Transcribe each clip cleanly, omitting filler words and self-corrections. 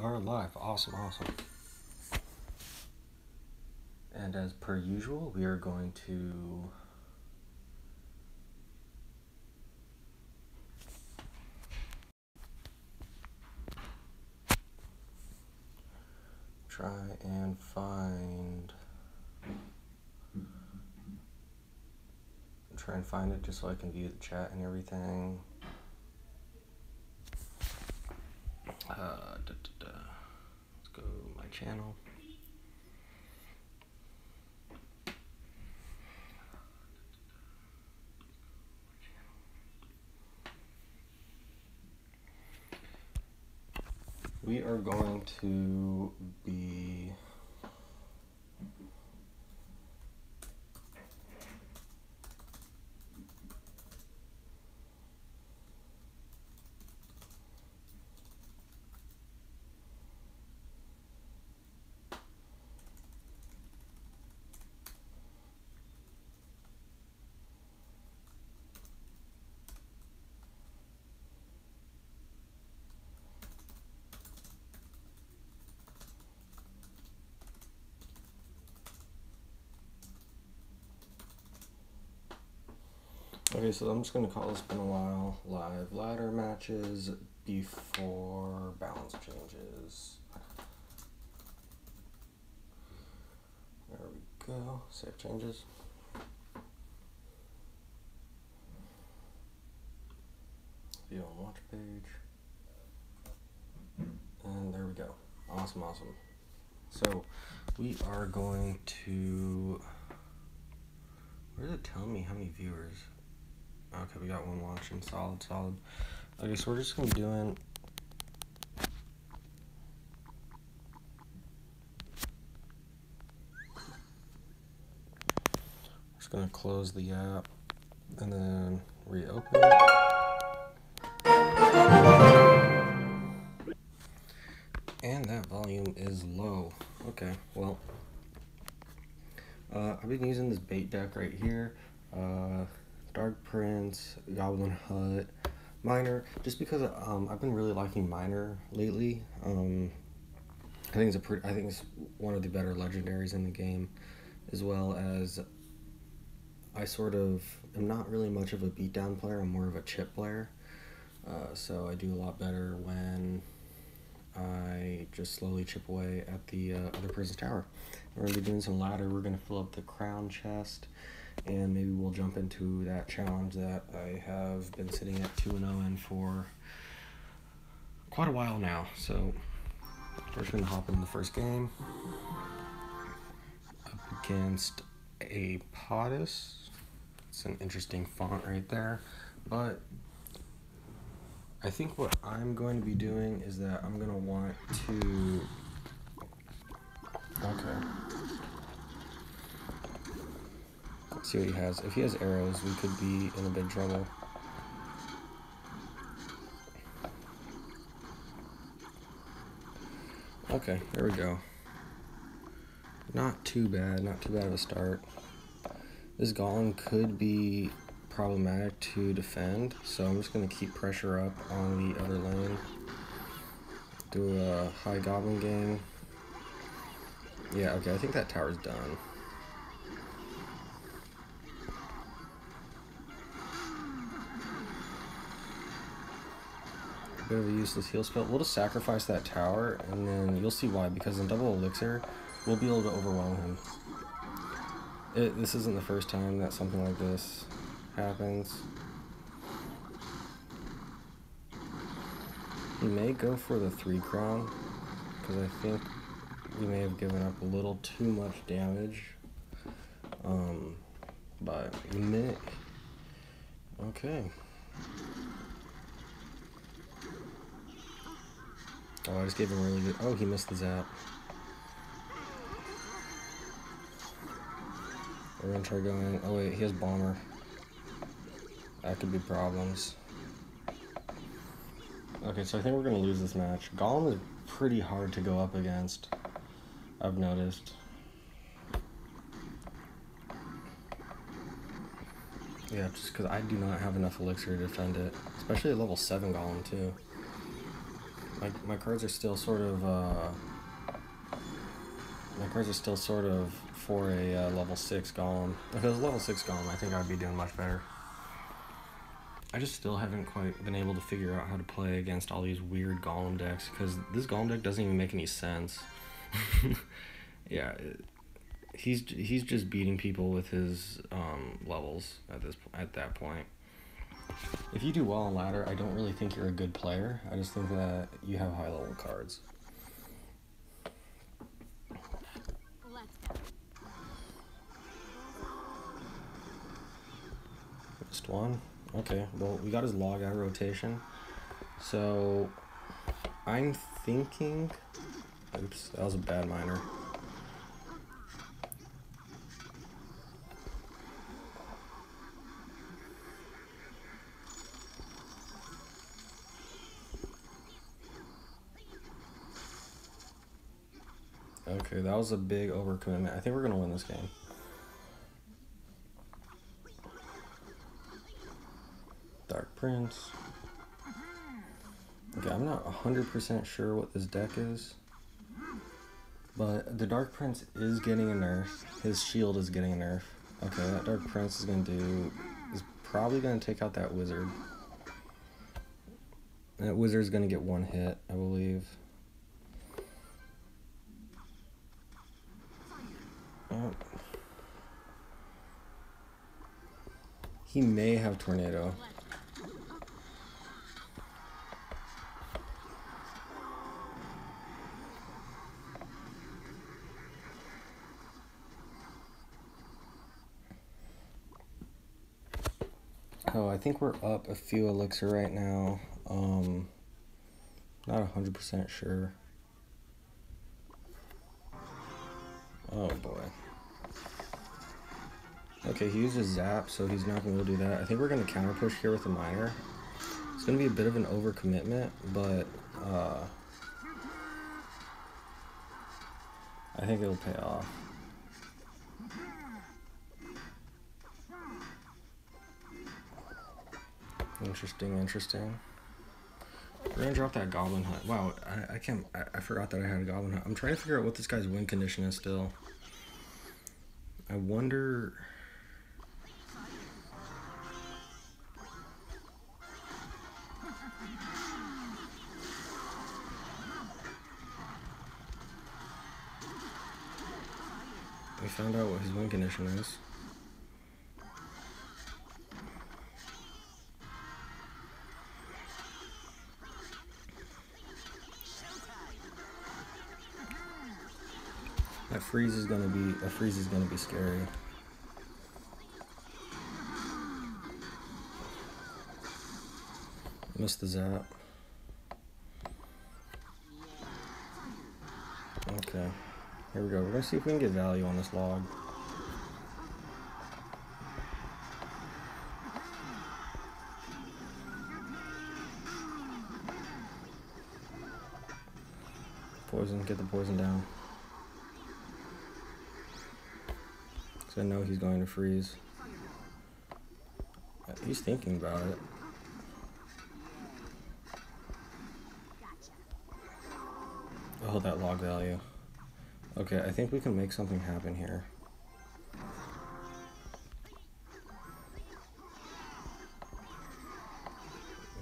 are live. Awesome, awesome. And as per usual, we are going to try and find it just so I can view the chat and everything. Let's go to my channel. We are going to be okay, so I'm just going to call this Been a While live ladder matches before balance changes. There we go. Save changes. View on watch page. And there we go. Awesome, awesome. So we are going to, where did it tell me how many viewers? Okay, we got one watching. Solid, solid. Okay, so we're just going to be doing going to close the app and then reopen it. And that volume is low. Okay, well, I've been using this bait deck right here. Dark Prince, Goblin Hut, Miner, just because I've been really liking Miner lately. I think it's one of the better legendaries in the game, as well as I sort of am not really much of a beatdown player. I'm more of a chip player. So I do a lot better when I just slowly chip away at the other person's tower. We're going to be doing some ladder. We're going to fill up the crown chest, and maybe we'll jump into that challenge that I have been sitting at 2-0 in for quite a while now. So we're just going to hop into the first game up against a Potus. It's an interesting font right there, but I think what I'm going to be doing is that I'm going to want to, okay, let's see what he has. If he has arrows, we could be in a big trouble. Okay, there we go. Not too bad of a start. This golem could be problematic to defend, so I'm just going to keep pressure up on the other lane. Do a high goblin game. Yeah, okay, I think that tower's done. A bit of a useless heal spell. We'll just sacrifice that tower, and then you'll see why, because in double elixir, we'll be able to overwhelm him. This isn't the first time that something like this happens. He may go for the 3 crown, because I think we may have given up a little too much damage. But we may. Okay. Oh, I just gave him really good. Oh, he missed the zap. We're gonna try going. Oh wait, he has bomber. That could be problems. Okay, so I think we're gonna lose this match. Golem is pretty hard to go up against, I've noticed. Yeah, just because I do not have enough elixir to defend it, especially at level 7 golem too. My cards are still sort of my cards are still sort of for a level 6 golem. If it was level 6 golem, I think I'd be doing much better. I just still haven't quite been able to figure out how to play against all these weird golem decks, because this golem deck doesn't even make any sense. Yeah, he's just beating people with his levels at that point. If you do well on ladder, I don't really think you're a good player. I just think that you have high level cards. Just one. Okay, well, we got his log out of rotation. So, I'm thinking... Oops, that was a bad miner. Okay, that was a big overcommitment. I think we're going to win this game. Dark Prince. Okay, I'm not 100% sure what this deck is. But the Dark Prince is getting a nerf. His shield is getting a nerf. Okay, that Dark Prince is probably going to take out that wizard. That wizard's going to get one hit, I believe. Oh. He may have tornado. Oh, I think we're up a few elixir right now. Not 100% sure. Oh boy. Okay, he uses zap, so he's not going to do that. I think we're going to counter push here with a miner. It's going to be a bit of an overcommitment, but I think it'll pay off. Interesting. We're gonna drop that Goblin Hunt. Wow, I forgot that I had a Goblin Hunt. I'm trying to figure out what this guy's win condition is still. I wonder... We found out what his win condition is. That freeze is gonna be scary. Missed the zap. Okay, here we go. We're gonna see if we can get value on this log. Poison, get the poison down. So I know he's going to freeze. He's thinking about it. Oh, that log value. Okay, I think we can make something happen here.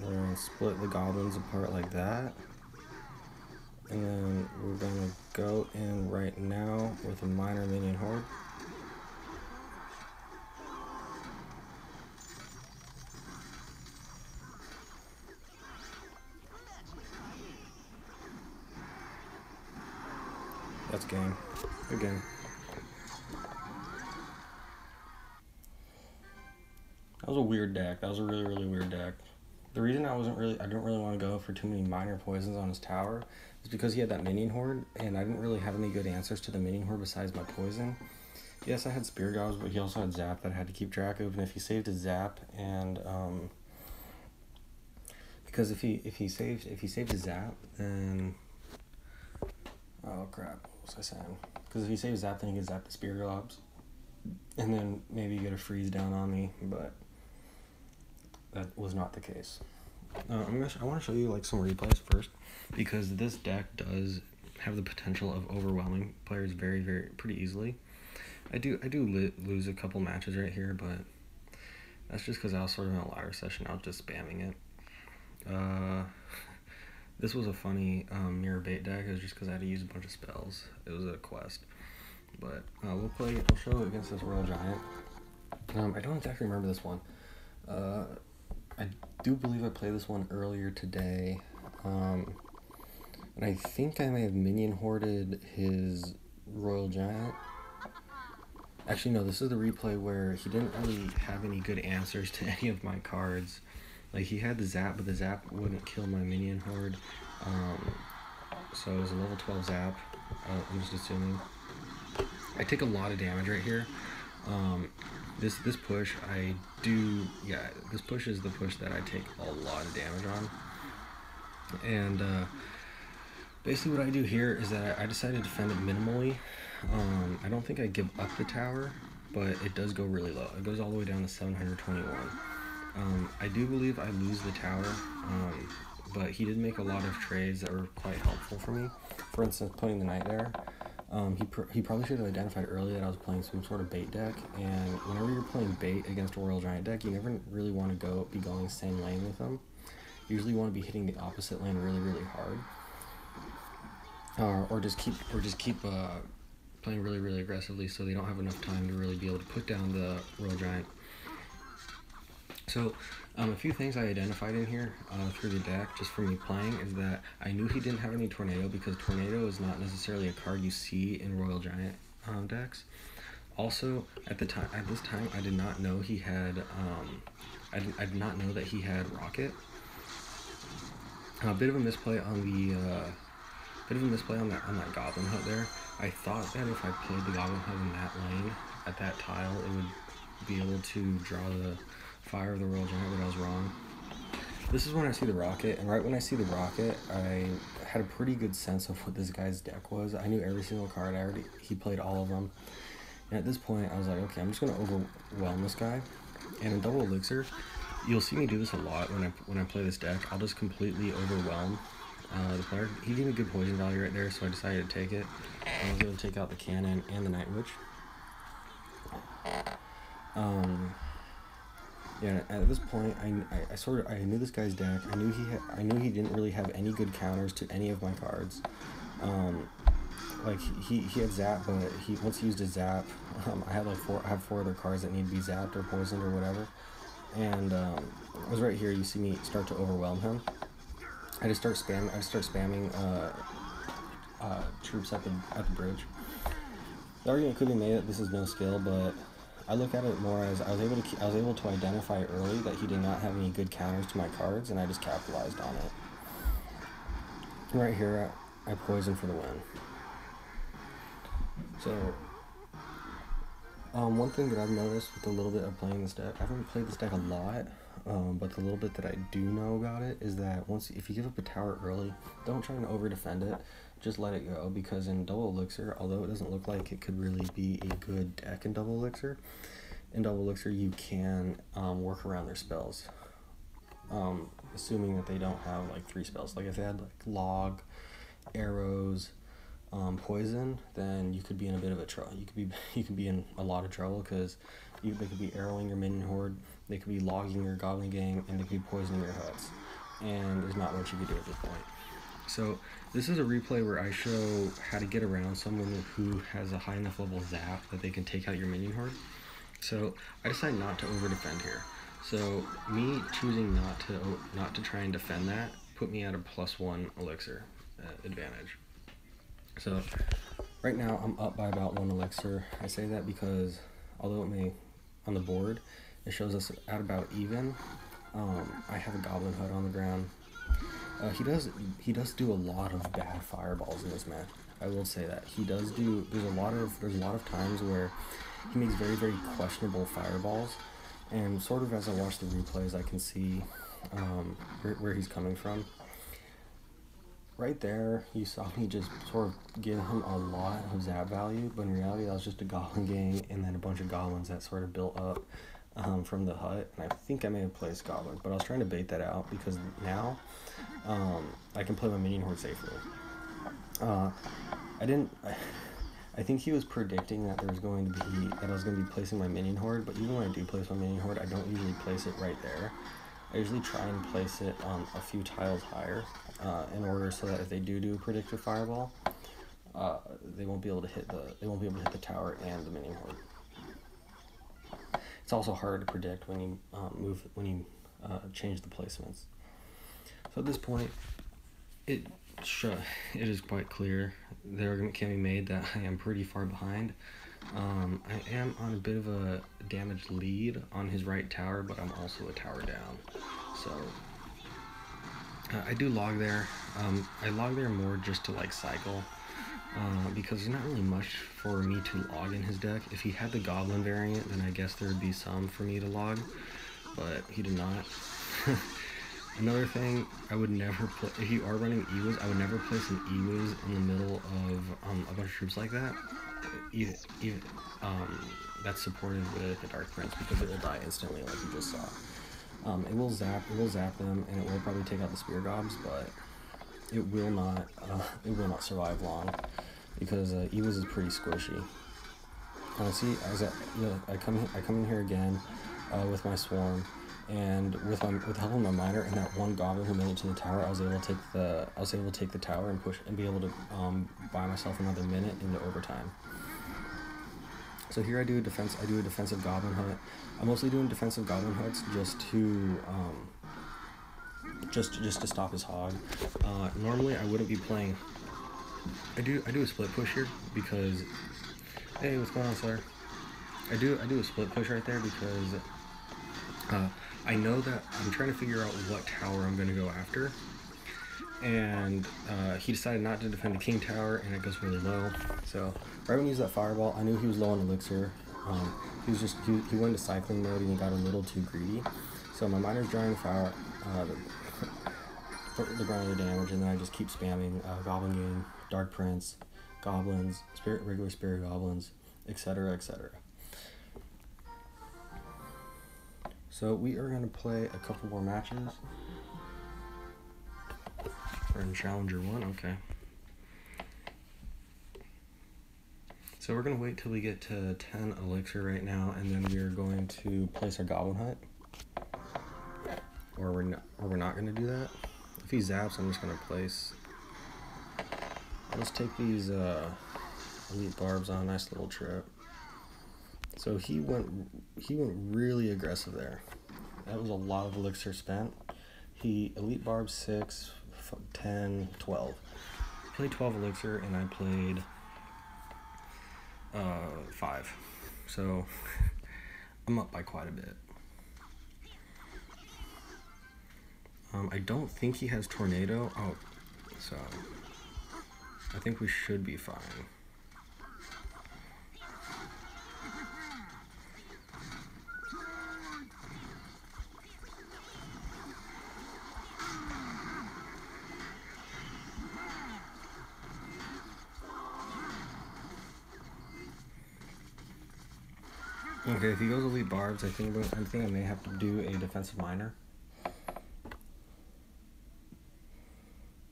We're going to split the goblins apart like that. And then we're going to go in right now with a miner minion horde. That's game. Good game. That was a weird deck. That was a really weird deck. The reason I didn't really want to go for too many minor poisons on his tower is because he had that minion horde, and I didn't really have any good answers to the minion horde besides my poison. Yes, I had spear gobs, but he also had zap that I had to keep track of, and if he saved his zap and because if he saved his zap, then oh crap, what was I saying? Because if he saves zap, then he can zap the spear gobs, and then maybe get a freeze down on me, but that was not the case. I want to show you like some replays first, because this deck does have the potential of overwhelming players pretty easily. I do lose a couple matches right here, but that's just because I was sort of in a ladder session. I was just spamming it. This was a funny mirror bait deck. It was just because I had to use a bunch of spells. It was a quest, but we'll show it against this Royal Giant. I don't exactly remember this one. I do believe I played this one earlier today, and I think I may have minion hoarded his Royal Giant. Actually, no, this is the replay where he didn't really have any good answers to any of my cards. Like, he had the zap, but the zap wouldn't kill my minion horde. So it was a level 12 zap, I'm just assuming. I take a lot of damage right here. This push, this push is the push that I take a lot of damage on. And basically what I do here is that I decide to defend it minimally. I don't think I give up the tower, but it does go really low. It goes all the way down to 721. I do believe I lose the tower, but he did make a lot of trades that were quite helpful for me. For instance, putting the knight there. He probably should have identified early that I was playing some sort of bait deck, and whenever you're playing bait against a Royal Giant deck, you never really want to be going the same lane with them. You usually want to be hitting the opposite lane really hard, or just keep playing really aggressively, so they don't have enough time to really be able to put down the Royal Giant. So a few things I identified in here through the deck, just from me playing, is that I knew he didn't have any Tornado, because Tornado is not necessarily a card you see in Royal Giant decks. Also, at this time, I did not know he had. I did not know that he had Rocket. A bit of a misplay on that Goblin Hut there. I thought that if I played the Goblin Hut in that lane at that tile, it would be able to draw the Fire of the Royal Giant, but I was wrong. This is when I see the Rocket, and right when I see the Rocket, I had a pretty good sense of what this guy's deck was. I knew every single card. He played all of them. And at this point, I was like, okay, I'm just going to overwhelm this guy. And in Double Elixir, you'll see me do this a lot when I play this deck. I'll just completely overwhelm the player. He gave me good poison value right there, so I decided to take it. I was able to take out the Cannon and the Night Witch. Yeah, at this point, I knew this guy's deck. I knew he didn't really have any good counters to any of my cards. Like he had zap, but once he used his zap, I have four other cards that need to be zapped or poisoned or whatever. And it was right here. You see me start to overwhelm him. I just start spamming troops at the bridge. The argument could be made that this is no skill, but I look at it more as I was able to identify early that he did not have any good counters to my cards, and I just capitalized on it. And right here, I poison for the win. So, one thing that I've noticed with a little bit of playing this deck, I haven't played this deck a lot, but the little bit that I do know about it is that if you give up a tower early, don't try and over defend it. Just let it go, because in Double Elixir, although it doesn't look like it could really be a good deck in Double Elixir, you can work around their spells, assuming that they don't have like 3 spells. Like if they had like Log, Arrows, Poison, then you could be in a bit of a trouble. You could be in a lot of trouble, because they could be arrowing your minion horde, they could be logging your goblin gang, and they could be poisoning your huts. And there's not much you could do at this point. So this is a replay where I show how to get around someone who has a high enough level zap that they can take out your minion horde. So I decided not to over defend here. So me choosing not to try and defend that put me at a +1 elixir advantage. So right now I'm up by about 1 elixir. I say that because although it may on the board it shows us at about even, I have a Goblin Hut on the ground. He does do a lot of bad fireballs in this match. I will say that he does do. There's a lot of times where he makes very questionable fireballs, and sort of as I watch the replays, I can see where he's coming from. Right there, you saw me just sort of give him a lot of zap value, but in reality, that was just a goblin gang and then a bunch of goblins that sort of built up from the hut, and I think I may have placed goblins, but I was trying to bait that out because now I can play my minion horde safely. I didn't. I think he was predicting that I was going to be placing my minion horde, but even when I do place my minion horde, I don't usually place it right there. I usually try and place it a few tiles higher, in order so that if they do predictive fireball, they won't be able to hit the tower and the minion horde. It's also hard to predict when you change the placements. So at this point, it is quite clear the argument can be made that I am pretty far behind. I am on a bit of a damaged lead on his right tower, but I'm also a tower down. So I do log there. I log there more just to like cycle, because there's not really much for me to log in his deck. If he had the goblin variant, then I guess there would be some for me to log, but he did not. Another thing, I would never play, if you are running Ewas, I would never place an Ewas in the middle of a bunch of troops like that, even that's supported with the Dark Prince, because it will die instantly like you just saw. It will zap them, and it will probably take out the Spear Gobs, but it will not survive long, because Ewas is pretty squishy. See, I come in here again with my swarm. And with help of my miner and that one goblin who made it to the tower, I was able to take the tower and push and be able to buy myself another minute into overtime. So here I do a defensive goblin hut. I'm mostly doing defensive goblin huts just to stop his hog. Normally I wouldn't be playing. I do a split push here because, hey, what's going on, sir? I do a split push right there because I know that I'm trying to figure out what tower I'm going to go after, and he decided not to defend the king tower, and it goes really low. So right when he used that fireball, I knew he was low on elixir. He went into cycling mode and he got a little too greedy. So my miner's drawing fire, the grinder damage, and then I just keep spamming Goblin Gang, Dark Prince, Goblins, regular Spirit Goblins, etc., etc. So we are going to play a couple more matches. We're in Challenger 1, okay. So we're going to wait till we get to 10 elixir right now, and then we are going to place our Goblin Hut. Or we're not going to do that. If he zaps, I'm just going to place... Let's take these Elite Barbs on a nice little trip. So he went really aggressive there. That was a lot of elixir spent. He Elite Barb 6, 10, 12. He played 12 elixir and I played 5. So I'm up by quite a bit. I don't think he has Tornado. Oh, so I think we should be fine. Okay, if he goes Elite Barbs, I think I may have to do a defensive miner.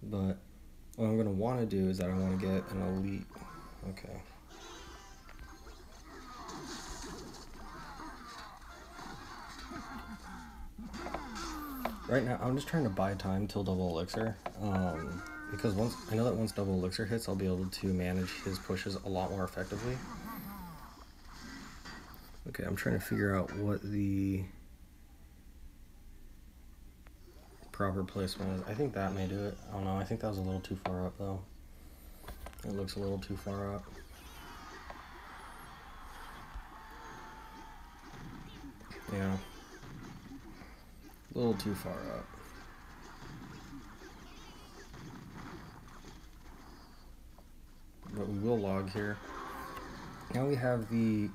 But what I'm gonna want to do is that I want to get an elite. Okay. Right now, I'm just trying to buy time till double elixir. Because I know that once double elixir hits, I'll be able to manage his pushes a lot more effectively. Okay, I'm trying to figure out what the proper placement is. I think that may do it. I don't know. I think that was a little too far up, though. It looks a little too far up. Yeah. A little too far up. But we will log here. Now we have the...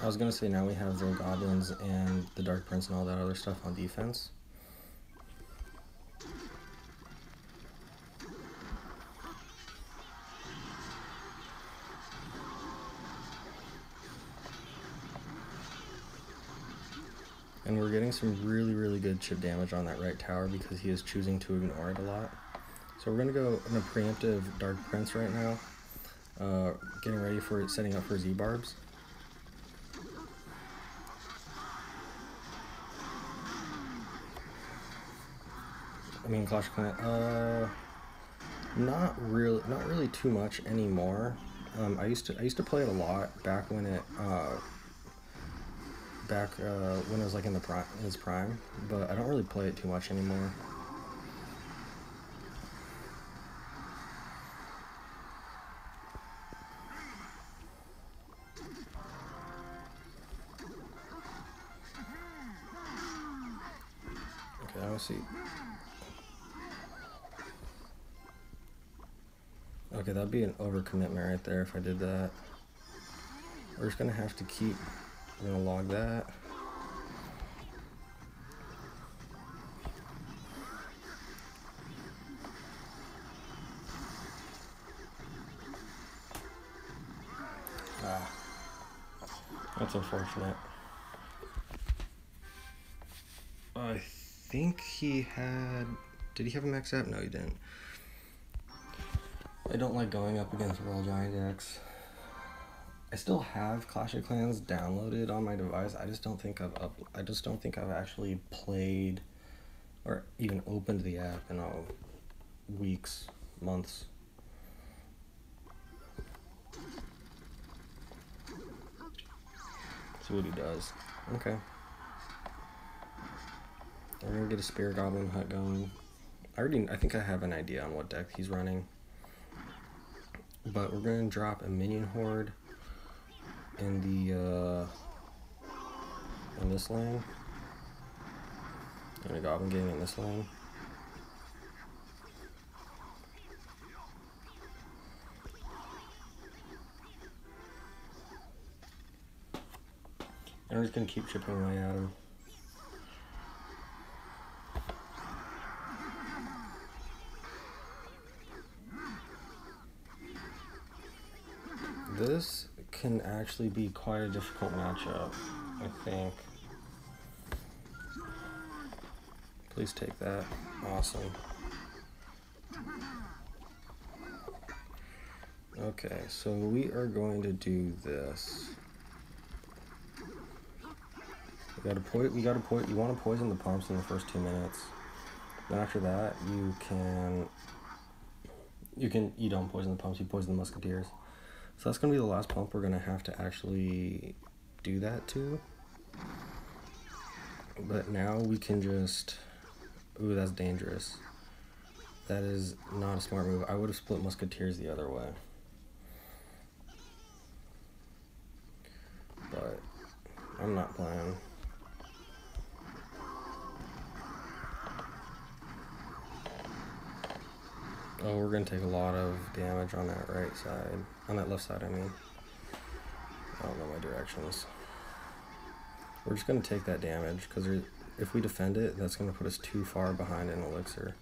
I was gonna say now we have the Goblins and the Dark Prince and all that other stuff on defense. and we're getting some really good chip damage on that right tower because he is choosing to ignore it a lot. So we're going to go in a preemptive Dark Prince right now, getting ready for it, setting up for Z-Barbs. I mean, Clash of Clans, not really too much anymore. I used to play it a lot back when it was like in its prime, but I don't really play it too much anymore. Okay, let's see. Okay, that'd be an overcommitment right there if I did that. We're just gonna have to keep, we're gonna log that. That's unfortunate. I think he had, did he have a max app? No, he didn't. I don't like going up against World Giant decks. I still have Clash of Clans downloaded on my device. I just don't think I've actually played or even opened the app in weeks, months. See what he does. Okay. We're gonna get a Spirit Goblin Hut going. I think I have an idea on what deck he's running. But we're gonna drop a Minion Horde in this lane. And a Goblin Gang in this lane. And we're just gonna keep chipping away at him. This can actually be quite a difficult matchup, I think. Please take that. Awesome. Okay, so we are going to do this. You want to poison the pumps in the first 2 minutes. Then after that, you don't poison the pumps, you poison the Musketeers. So that's going to be the last pump we're going to have to actually do that to. But now we can just... Ooh, that's dangerous. That is not a smart move. I would have split Musketeers the other way. But I'm not playing. Oh, we're going to take a lot of damage on that right side. On that left side, I mean. I don't know my directions. We're just going to take that damage, because if we defend it, that's going to put us too far behind an elixir.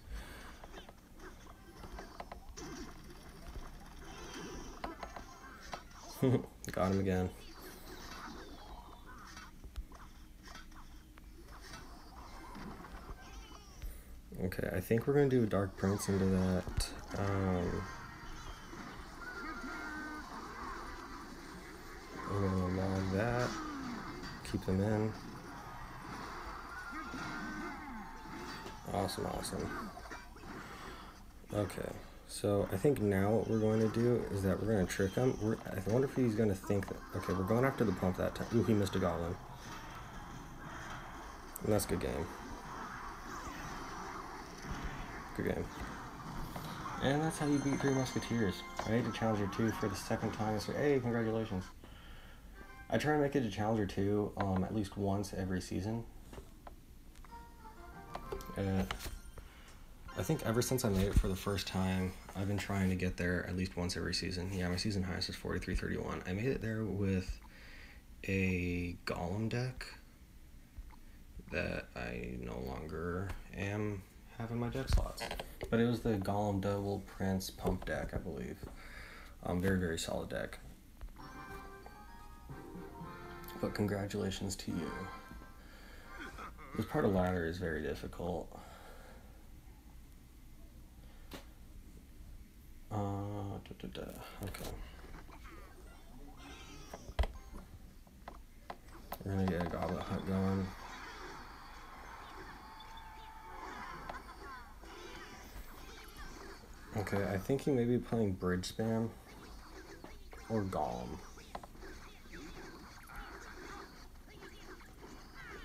Got him again. Okay, I think we're going to do a Dark Prince into that. We're going to log that. Keep them in. Awesome. Okay, so I think now what we're going to do is that we're going to trick him. I wonder if he's going to think that... Okay, we're going after the pump that time. Ooh, he missed a Goblin. And that's a good game. Good game. And that's how you beat 3 Musketeers. I made it to Challenger 2 for the second time. So, hey, congratulations. I try to make it to Challenger 2 at least once every season. I think ever since I made it for the first time, I've been trying to get there at least once every season. Yeah, my season highest is 43-31. I made it there with a Golem deck that I no longer am having my deck slots. But it was the Golem Double Prince Pump deck, I believe. Very solid deck. But congratulations to you. This part of ladder is very difficult. Okay. We're gonna get a goblet hunt going. Okay, I think he may be playing bridge spam or golem.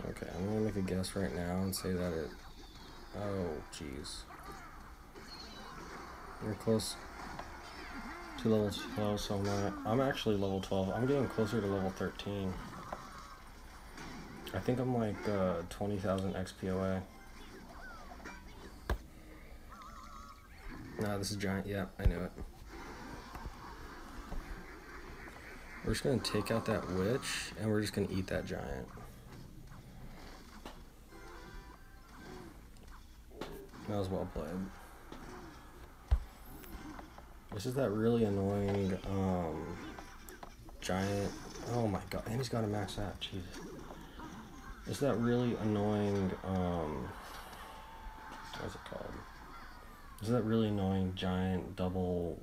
Okay, I'm gonna make a guess right now and say that it... Oh, jeez. You're close to level 12, so I'm actually level 12. I'm getting closer to level 13. I think I'm like 20,000 XP away. No, this is giant. Yeah, I knew it. We're just gonna take out that witch, and we're just gonna eat that giant. That was well played. This is that really annoying giant. Oh my god, and he's got a max app. Jesus. This is that really annoying what's it called? This is that really annoying giant double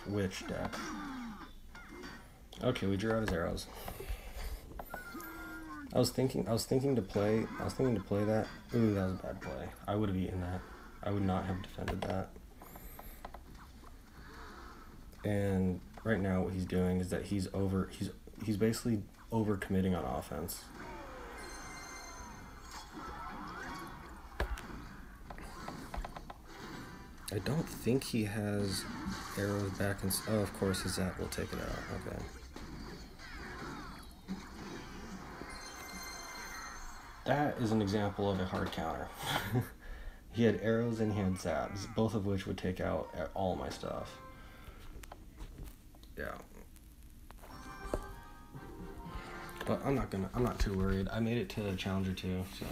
witch deck. Okay, we drew out his arrows. I was thinking to play that. Ooh, that was a bad play. I would have eaten that. I would not have defended that. And right now what he's doing is that he's basically over committing on offense. I don't think he has arrows back and oh, of course his zap will take it out. Okay. That is an example of a hard counter. He had arrows and he had zaps, both of which would take out all my stuff. Yeah. But I'm not too worried. I made it to Challenger 2, so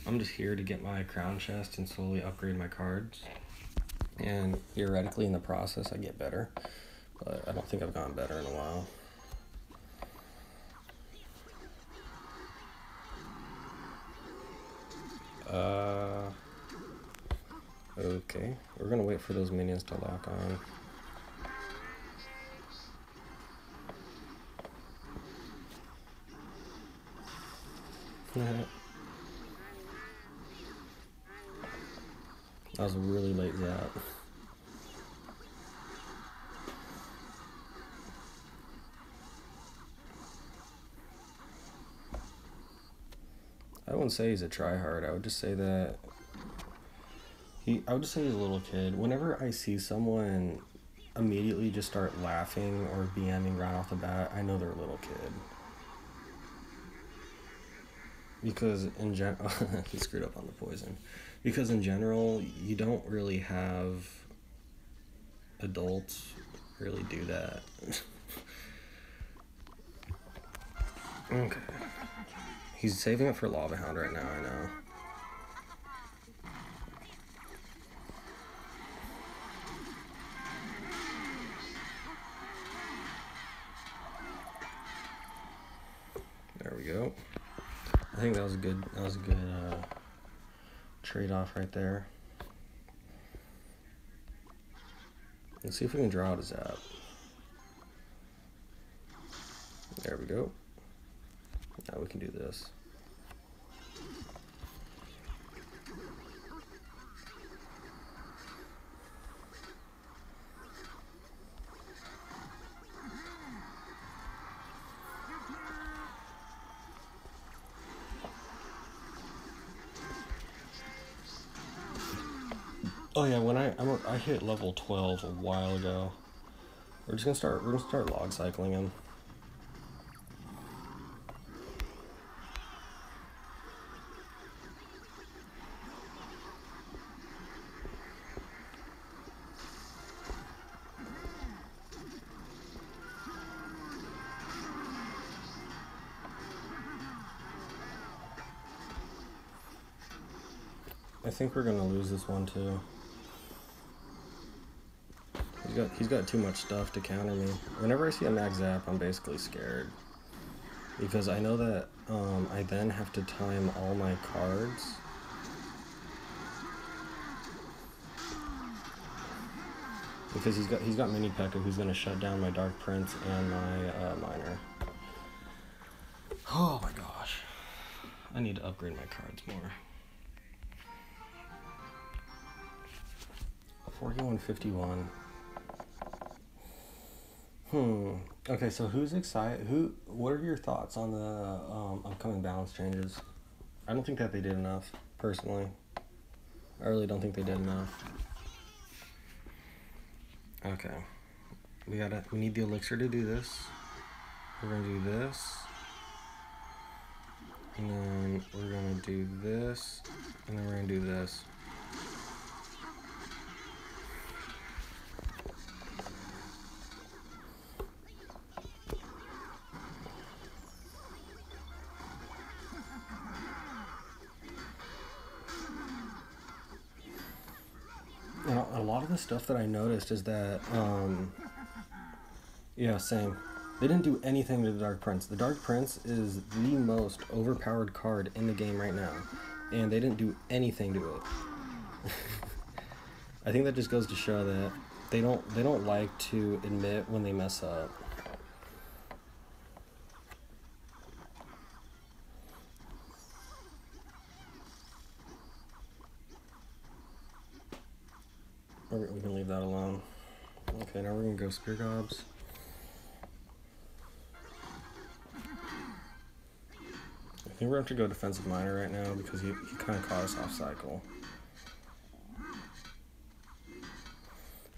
I'm just here to get my crown chest and slowly upgrade my cards. And theoretically in the process I get better, but I don't think I've gotten better in a while. Okay, we're gonna wait for those minions to lock on. That was a really late zap. I wouldn't say he's a tryhard. I would just say that I would just say he's a little kid. Whenever I see someone immediately just start laughing or BMing right off the bat, I know they're a little kid. Because in general, he screwed up on the poison. Because in general, you don't really have adults really do that. Okay. He's saving it for Lava Hound right now, I know. There we go. I think that was a good trade-off right there. Let's see if we can draw out a zap. There we go. Now we can do this. Oh yeah, when I hit level 12 a while ago. We're gonna start log cycling him. I think we're gonna lose this one too. He's got too much stuff to counter me. Whenever I see a max zap, I'm basically scared. because I know that I then have to time all my cards. Because he's got Mini P.E.K.K.A who's gonna shut down my Dark Prince and my Miner. Oh my gosh. I need to upgrade my cards more. 4151. Okay, so who's excited? What are your thoughts on the upcoming balance changes? I don't think that they did enough, personally. I really don't think they did enough. Okay. We need the elixir to do this. We're gonna do this. And then we're gonna do this. And then we're gonna do this. Now, a lot of the stuff that I noticed is that, yeah, same. They didn't do anything to the Dark Prince. The Dark Prince is the most overpowered card in the game right now, and they didn't do anything to it. I think that just goes to show that they don't like to admit when they mess up. We can leave that alone. Okay, now we're gonna go Spear Gobs. I think we're going to go Defensive Miner right now because he kind of caught us off cycle.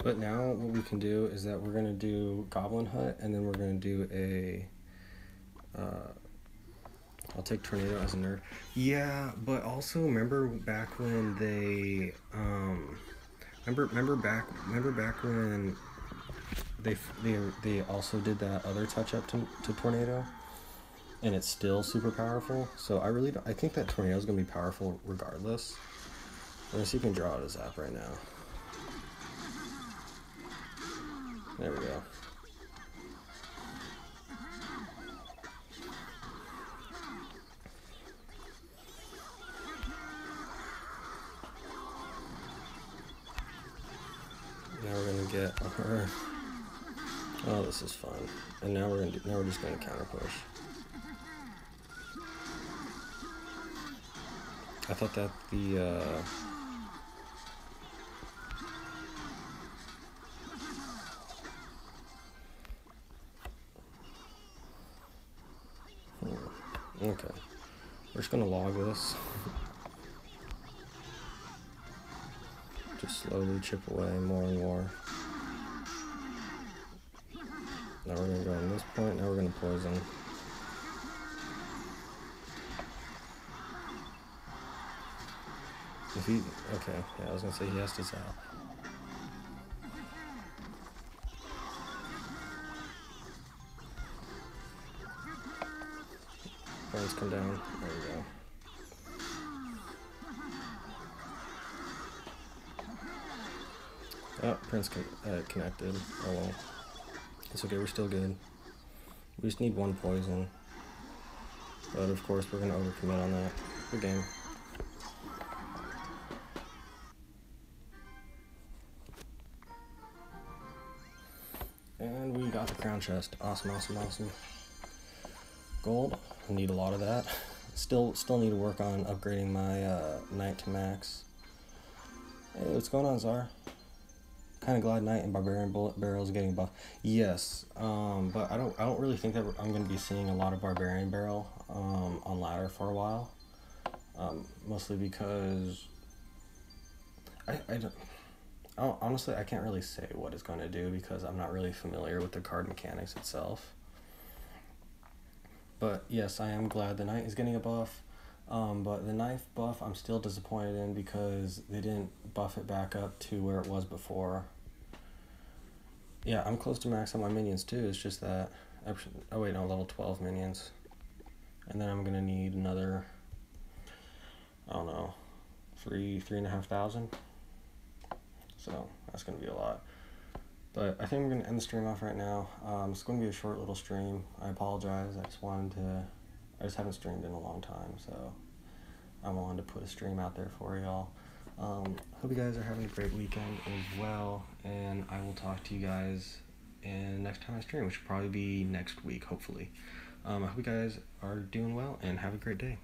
But now what we can do is that we're going to do Goblin Hut, and then we're going to do a... I'll take Tornado as a nerf. Yeah, but also remember back when they... Remember back when they also did that other touch-up to Tornado? And it's still super powerful. So I think that Tornado is going to be powerful regardless. Unless you can draw out a Zap right now. There we go. Now we're going to get her. Oh, this is fun. And now we're just going to counter push. I thought that the okay. We're just gonna log this. Just slowly chip away more and more. Now we're gonna go on this point, now we're gonna poison. If he, okay, yeah, I was gonna say he has to zap. Burns come down, there we go. Oh, Prince connected, oh well. It's okay, we're still good. We just need one poison. But of course we're gonna overcommit on that. Good game. And we got the crown chest. Awesome, awesome, awesome. Gold. I need a lot of that. Still need to work on upgrading my Knight to max. Hey, what's going on, Czar? Kind of glad Knight and Barbarian Bullet Barrels getting buffed. Yes, but I don't really think that I'm going to be seeing a lot of Barbarian Barrel on ladder for a while. Mostly because honestly, I can't really say what it's going to do because I'm not really familiar with the card mechanics itself. But yes, I am glad the Knight is getting a buff. But the knife buff I'm still disappointed in because they didn't buff it back up to where it was before. Yeah, I'm close to max on my minions too. It's just that... Oh wait, no, level 12 minions. And then I'm going to need another... I don't know, 3,500. So that's going to be a lot. But I think I'm going to end the stream off right now. It's going to be a short little stream. I apologize. I just haven't streamed in a long time, so I wanted to put a stream out there for y'all. Hope you guys are having a great weekend as well, and I will talk to you guys in next time I stream, which will probably be next week, hopefully. I hope you guys are doing well, and have a great day.